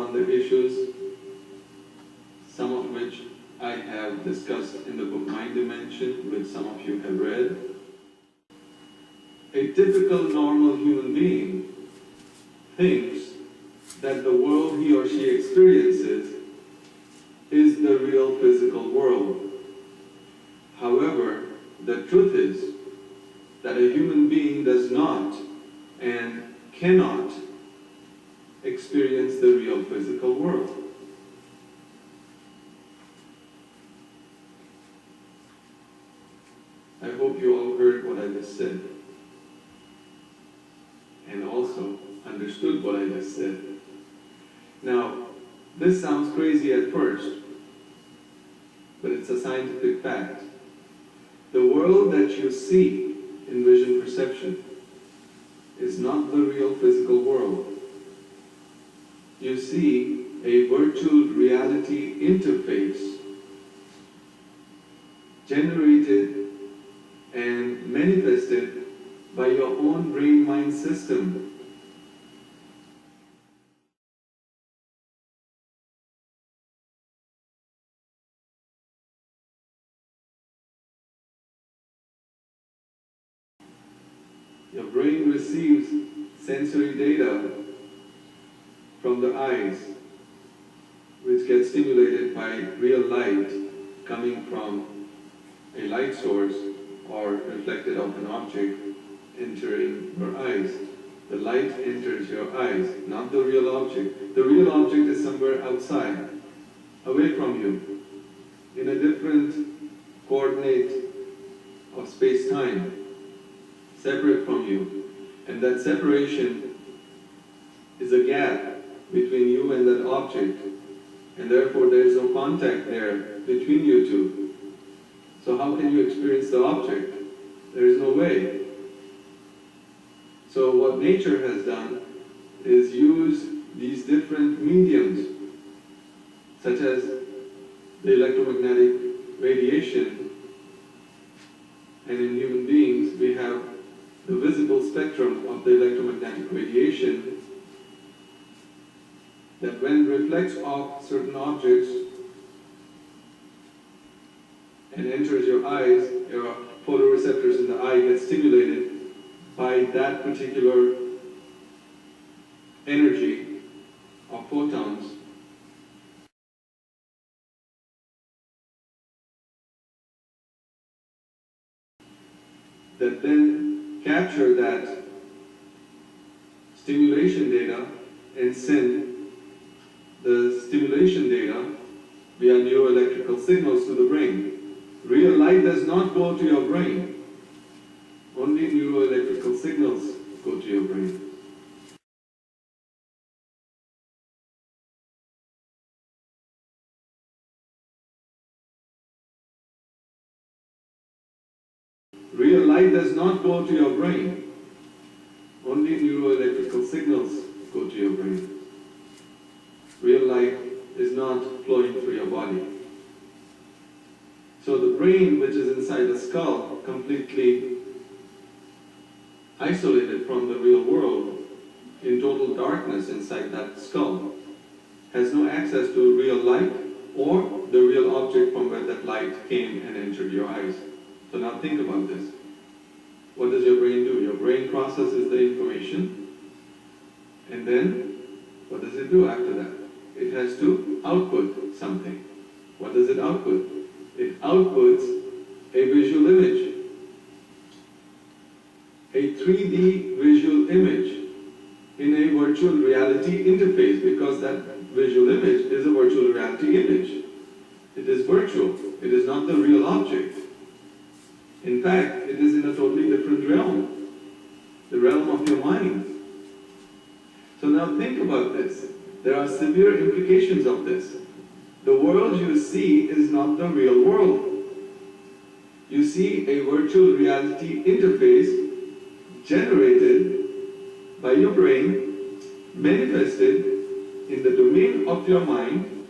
on the issues, some of which I have discussed in the book Mind Dimension, which some of you have read. A typical normal human being thinks that the world he or she experiences is the real physical world. However, the truth is that a human being does not and cannot experience the real physical world. I hope you all heard what I just said, and also understood what I just said. Now, this sounds crazy at first, but it's a scientific fact. The world that you see in vision perception is not the real physical world. You see a virtual reality interface generated and manifested by your own brain-mind system. Your brain receives sensory data from the eyes, which gets stimulated by real light coming from a light source or reflected off an object entering your eyes. The light enters your eyes, not the real object. The real object is somewhere outside, away from you, in a different coordinate of space-time, separate from you. And that separation is a gap between you and that object, and therefore there is no contact there between you two. So how can you experience the object? There is no way. So what nature has done is use these different mediums, such as the electromagnetic radiation, and in human beings we have the visible spectrum of the electromagnetic radiation that when reflects off certain objects and enters your eyes, your photoreceptors in the eye get stimulated by that particular energy of photons. That then capture that stimulation data and send the stimulation data via neuroelectrical signals to the brain. Real light does not go to your brain. Only neuroelectrical signals go to your brain. Real light does not go to your brain. Only neuroelectrical signals go to your brain. Real light is not flowing through your body. So the brain, which is inside the skull, completely isolated from the real world, in total darkness inside that skull, has no access to real light or the real object from where that light came and entered your eyes. So now think about this. What does your brain do? Your brain processes the information, and then what does it do after that? It has to output something. What does it output? It outputs a visual image, a 3D visual image in a virtual reality interface, because that visual image is a virtual reality image. It is virtual. It is not the real object. In fact, it is in a totally different realm, the realm of your mind. So now think about this. There are severe implications of this. The world you see is not the real world. You see a virtual reality interface generated by your brain, manifested in the domain of your mind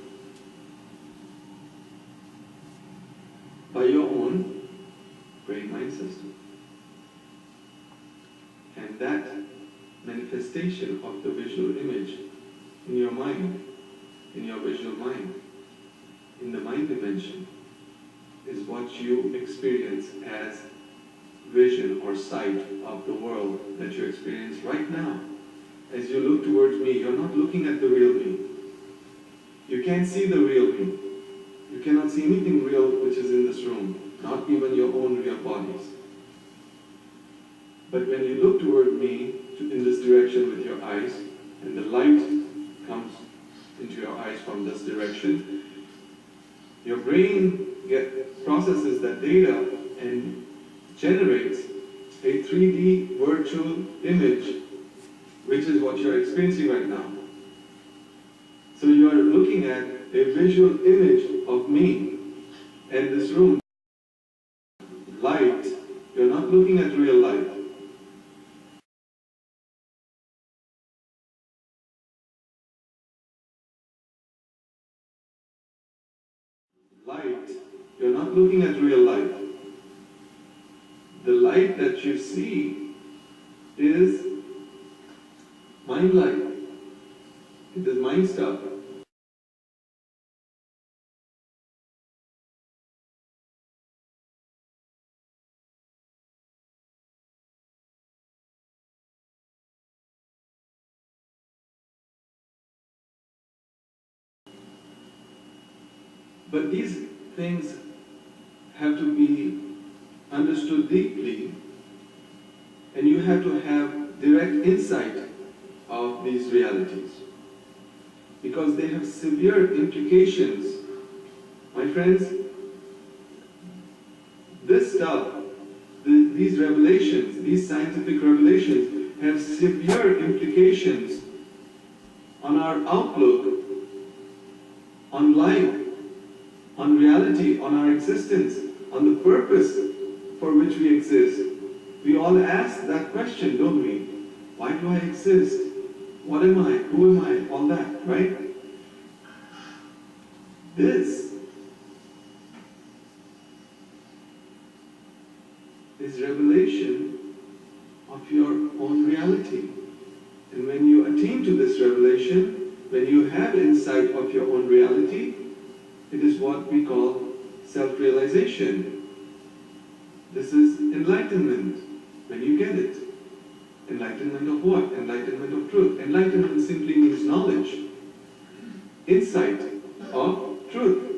by your own brain-mind system. And that manifestation of the visual image in your mind in your visual mind, in the mind dimension, is what you experience as vision or sight of the world that you experience right now. As you look towards me, you're not looking at the real me. You can't see the real me. You cannot see anything real which is in this room, not even your own real bodies. But when you look toward me in this direction with your eyes, and the light comes into your eyes from this direction, your brain processes that data and generates a 3D virtual image, which is what you're experiencing right now. So you are looking at a visual image of me and this room. Light, you're not looking at real light. Light, you're not looking at real light. The light that you see is mind light. It is mind stuff. But these things have to be understood deeply, and you have to have direct insight of these realities, because they have severe implications. My friends, this stuff, these revelations, these scientific revelations have severe implications on our outlook on life, on reality, on our existence, on the purpose for which we exist. We all ask that question, don't we? Why do I exist? What am I? Who am I? All that, right? This is revelation of your own reality. And when you attain to this revelation, when you have insight of your own reality, it is what we call self-realization. This is enlightenment, when you get it. Enlightenment of what? Enlightenment of truth. Enlightenment simply means knowledge, insight of truth.